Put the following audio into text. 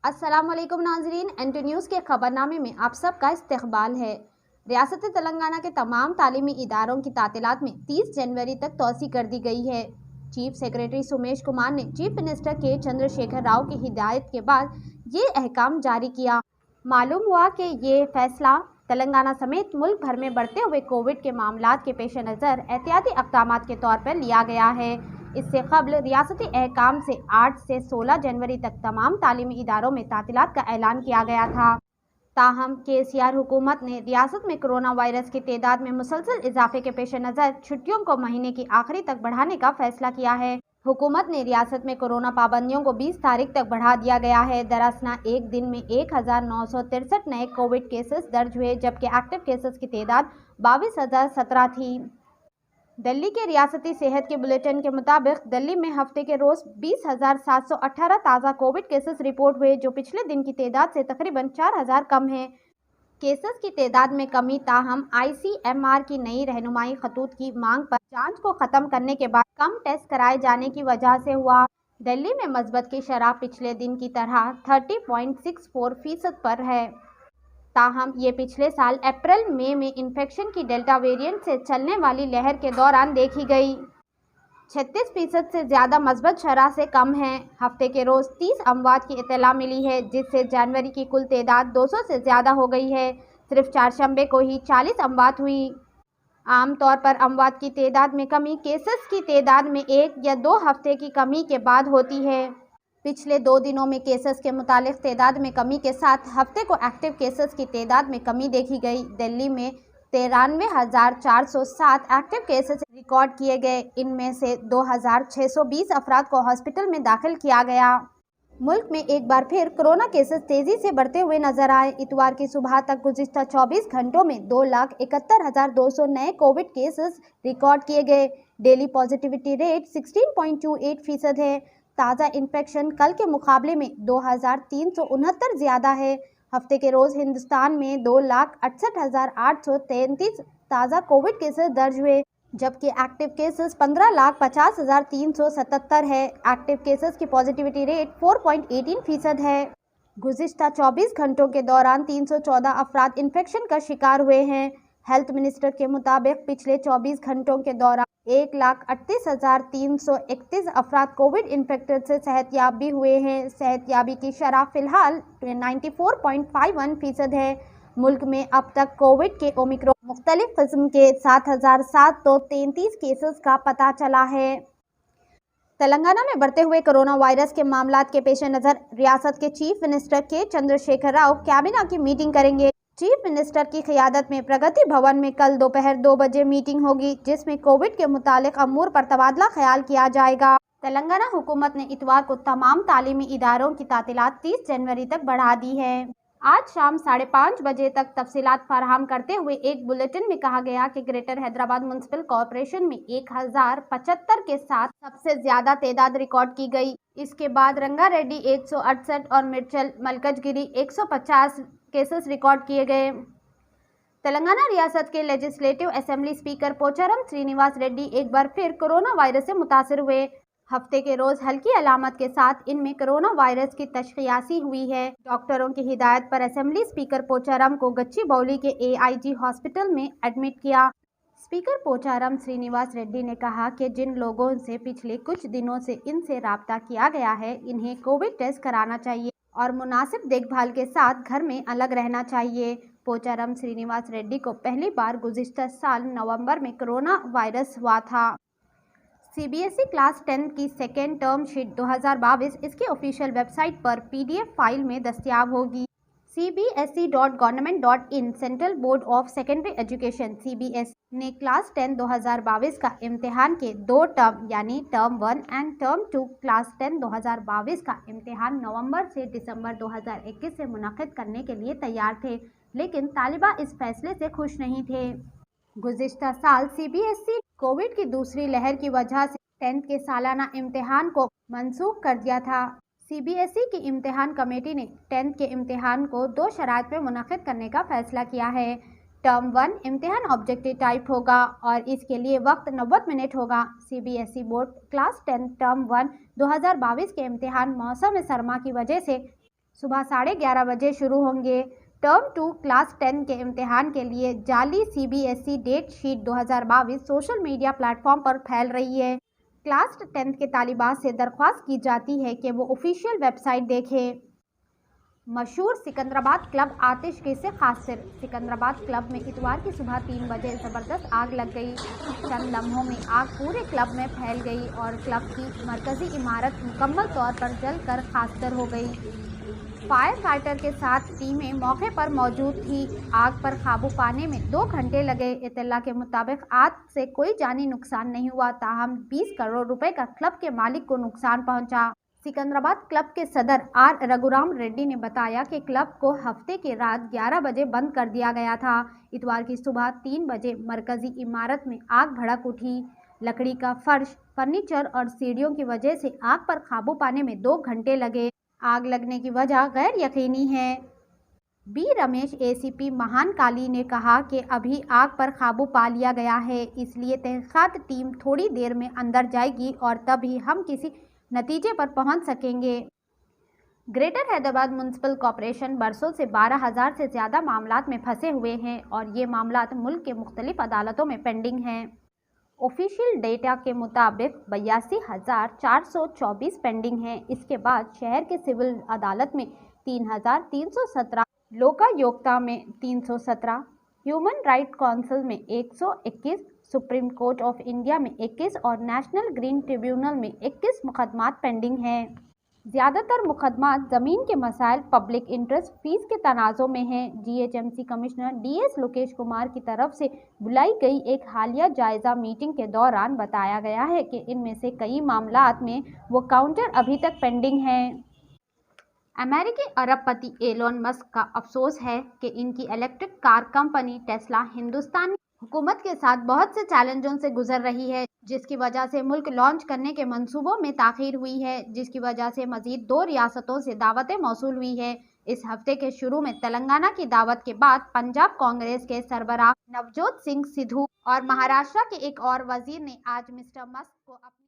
अस्सलाम वालेकुम नाजरीन, NT न्यूज़ के खबरनामे में आप सबका इस्तकबाल है। रियासत तेलंगाना के तमाम तालीमी इदारों की तातीलात में 30 जनवरी तक तोसी कर दी गई है। चीफ सेक्रेटरी सुमेश कुमार ने चीफ मिनिस्टर के चंद्रशेखर राव की हिदायत के बाद ये अहकाम जारी किया। मालूम हुआ कि ये फैसला तेलंगाना समेत मुल्क भर में बढ़ते हुए कोविड के मामलात के पेश नज़र एहतियाती इक़दामात के तौर पर लिया गया है। इससे कबल रियासती अहकाम से 8 से 16 जनवरी तक तमाम तालीमी इदारों में तातीलात का ऐलान किया गया था। ताहम KCR हुकूमत ने रियासत में कोरोना वायरस की तादाद में मुसलसल इजाफे के पेश नज़र छुट्टियों को महीने की आखिरी तक बढ़ाने का फैसला किया है। हुकूमत ने रियासत में कोरोना पाबंदियों को 20 तारीख तक बढ़ा दिया गया है। दरअसल एक दिन में 1963 नए कोविड केसेस दर्ज हुए, जबकि एक्टिव केसेस की तादाद 22,017 थी। दिल्ली के रियासती सेहत के बुलेटिन के मुताबिक दिल्ली में हफ्ते के रोज़ 20,718 ताज़ा कोविड केसेस रिपोर्ट हुए, जो पिछले दिन की तादाद से तकरीबन 4,000 कम है। केसेस की तादाद में कमी ताहम ICMR की नई रहनुमाई खतूत की मांग पर जांच को ख़त्म करने के बाद कम टेस्ट कराए जाने की वजह से हुआ। दिल्ली में मस्बत की शरह पिछले दिन की तरह 30.64% पर है। ताहम ये पिछले साल अप्रैल मई में इन्फेक्शन की डेल्टा वेरिएंट से चलने वाली लहर के दौरान देखी गई 36% से ज़्यादा मस्बत शरह से कम है। हफ्ते के रोज़ 30 अमवात की इत्तला मिली है, जिससे जनवरी की कुल तादाद 200 से ज़्यादा हो गई है। सिर्फ चारशंबे को ही 40 अमवात हुई। आम तौर पर अमवात की तादाद में कमी केसेस की तादाद में 1 या 2 हफ्ते की कमी के बाद होती है। पिछले 2 दिनों में केसेस के मुतालिक तादाद में कमी के साथ हफ्ते को एक्टिव केसेस की तादाद में कमी देखी गई। दिल्ली में 93,407 एक्टिव केसेस रिकॉर्ड किए गए। इनमें से 2,620 अफराद को हॉस्पिटल में दाखिल किया गया। मुल्क में एक बार फिर कोरोना केसेस तेज़ी से बढ़ते हुए नजर आए। इतवार की सुबह तक गुज़िश्ता 24 घंटों में 2,71,200 नए कोविड केसेस रिकॉर्ड किए गए। डेली पॉजिटिविटी रेट 16.28% है। ताज़ा इन्फेक्शन कल के मुकाबले में 2,369 ज़्यादा है। हफ्ते के रोज़ हिंदुस्तान में 2,68,833 ताज़ा कोविड केसेस दर्ज हुए, जबकि एक्टिव केसेस 15,50,377 है। एक्टिव केसेस की पॉजिटिविटी रेट 4.18% है। गुज़िश्ता 24 घंटों के दौरान 314 अफराद इन्फेक्शन का शिकार हुए हैं। हेल्थ मिनिस्टर के मुताबिक पिछले 24 घंटों के दौरान 1,38,331 अफराद कोविड इन्फेक्टेड से सेहतयाब भी हुए हैं। सेहतयाबी की शरह फ़िलहाल 94.51% है। मुल्क में अब तक कोविड के ओमिक्रॉन मुख्तलिफ किस्म के 7,733 केसेस का पता चला है। तेलंगाना में बढ़ते हुए कोरोना वायरस के मामलात के पेश नज़र रियासत के चीफ मिनिस्टर के चंद्रशेखर राव कैबिनेट की मीटिंग करेंगे। चीफ मिनिस्टर की क़ियादत में प्रगति भवन में कल दोपहर 2 बजे मीटिंग होगी, जिसमें कोविड के मुतालिक अमूर पर तबादला ख्याल किया जाएगा। तेलंगाना हुकूमत ने इतवार को तमाम तालीमी इदारों की तातीलात 30 जनवरी तक बढ़ा दी है। आज शाम 5:30 बजे तक तफसीलात फराहम करते हुए एक बुलेटिन में कहा गया कि ग्रेटर हैदराबाद म्युनिसिपल कॉरपोरेशन में 1075 के साथ सबसे ज़्यादा तादाद रिकॉर्ड की गई। इसके बाद रंगारेड्डी 168 और मिर्चल मलकजगिरी 150 केसेस रिकॉर्ड किए गए। तेलंगाना रियासत के legislative assembly speaker Pocharam Srinivas Reddy एक बार फिर कोरोना वायरस से मुतासर हुए। हफ्ते के रोज़ हल्की अलामत के साथ इनमें कोरोना वायरस की तशख़ीसी हुई है। डॉक्टरों की हिदायत पर असेंबली स्पीकर पोचारम को गच्चीबौली के AIG हॉस्पिटल में एडमिट किया। स्पीकर पोचारम श्रीनिवास रेड्डी ने कहा कि जिन लोगों से पिछले कुछ दिनों से इनसे राब्ता किया गया है, इन्हें कोविड टेस्ट कराना चाहिए और मुनासिब देखभाल के साथ घर में अलग रहना चाहिए। पोचारम श्रीनिवास रेड्डी को पहली बार गुज़िश्ता साल नवंबर में कोरोना वायरस हुआ था। CBSE क्लास 10 की सेकेंड टर्म शीट 2022 इसकी ऑफिशियल वेबसाइट पर PDF फाइल में दस्तयाब होगी। cbse.government.in central board of secondary education CBS ने क्लास 10 2022 का इम्तिहान के 2 टर्म यानी टर्म 1 एंड टर्म 2 क्लास 10 2022 का इम्तिहान नवंबर से दिसंबर 2021 से मुनक़िद करने के लिए तैयार थे, लेकिन तालिबा इस फैसले से खुश नहीं थे। गुज़िश्ता साल CBSE कोविड की दूसरी लहर की वजह से 10th के सालाना इम्तिहान को मनसूख कर दिया था। CBSE की इम्तिहान कमेटी ने 10th के इम्तिहान को 2 शराइत में मुनक़िद करने का फ़ैसला किया है। टर्म 1 इम्तिहान ऑब्जेक्टिव टाइप होगा और इसके लिए वक्त 90 मिनट होगा। CBSE बोर्ड क्लास 10 टर्म 1 2022 के इम्तिहान मौसम सरमा की वजह से صبح 11:30 بجے شروع ہوں گے۔ ٹرم 2 کلاس 10 کے امتحان کے لیے جعلی CBSE date sheet 2022 social media platform پر پھیل رہی ہے۔ کلاس 10 کے طالبات سے درخواست کی جاتی ہے کہ وہ آفیشیل ویب سائٹ دیکھیں۔ مشہور سکندرآباد کلب آتش گیس سے خاصر۔ سکندرآباد کلب میں اتوار کی صبح 3 بجے زبردست آگ لگ گئی۔ چند لمحوں میں آگ پورے کلب میں پھیل گئی اور کلب کی مرکزی عمارت مکمل طور پر جل کر خاکستر ہو گئی۔ فائر فائٹر کے ساتھ ٹیمیں موقع پر موجود تھیں۔ آگ پر قابو پانے میں 2 گھنٹے لگے۔ اطلاع کے مطابق آگ سے کوئی جانی نقصان نہیں ہوا، تاہم 20 کروڑ روپے کا کلب کے مالک کو نقصان پہنچا۔ سکندرآباد کلب کے صدر آر رگھورام ریڈی نے بتایا کہ کلب کو ہفتے کی رات 11 بجے بند کر دیا گیا تھا۔ اتوار کی صبح 3 بجے مرکزی عمارت میں آگ بھڑک اٹھی۔ لکڑی کا فرش، فرنیچر اور سیڑھیوں کی وجہ سے آگ پر قابو پانے میں 2 گھنٹے لگے۔ آگ لگنے کی وجہ غیر یقینی ہے۔ بی رمیش ACP مہان کالی نے کہا کہ ابھی آگ پر قابو پا لیا گیا ہے، اس لیے تحقیقات ٹیم تھوڑی دیر میں اندر جائے گی اور تب ہی ہم کسی نتیجے پر پہنچ سکیں گے۔ گریٹر حیدرآباد میونسپل کارپوریشن برسوں سے 12,000 سے زیادہ معاملات میں پھنسے ہوئے ہیں اور یہ معاملات ملک کے مختلف عدالتوں میں پینڈنگ ہیں۔ آفیشیل ڈیٹا کے مطابق 82,424 پینڈنگ ہیں۔ اس کے بعد شہر کے سول عدالت میں 3,317، لوکایوکتا میں 317، ہیومن رائٹ کونسل میں 121، سپریم کورٹ آف انڈیا میں 21 اور نیشنل گرین ٹریبیونل میں 21 مقدمات پینڈنگ ہیں۔ زیادہ تر مقدمات زمین کے مسائل، پبلک انٹرسٹ فیس کے تنازع میں ہیں۔ GHMC commissioner DS Lokesh Kumar کی طرف سے بلائی گئی ایک حالیہ جائزہ میٹنگ کے دوران بتایا گیا ہے کہ ان میں سے کئی معاملات میں وہ کاؤنٹر ابھی تک پینڈنگ ہیں۔ امریکی ارب پتی ایلون مسک کا افسوس ہے کہ ان کی الیکٹرک کار کمپنی ٹیسلا ہندوستانی حکومت کے ساتھ بہت سے چیلنجوں سے گزر رہی ہے، جس کی وجہ سے ملک لانچ کرنے کے منصوبوں میں تاخیر ہوئی ہے، جس کی وجہ سے مزید 2 ریاستوں سے دعوتیں موصول ہوئی ہیں۔ اس ہفتے کے شروع میں تلنگانہ کی دعوت کے بعد پنجاب کانگریس کے سربراہ نوجوت سنگھ سدھو اور مہاراشٹر کے ایک اور وزیر نے آج مسٹر مسک کو اپنی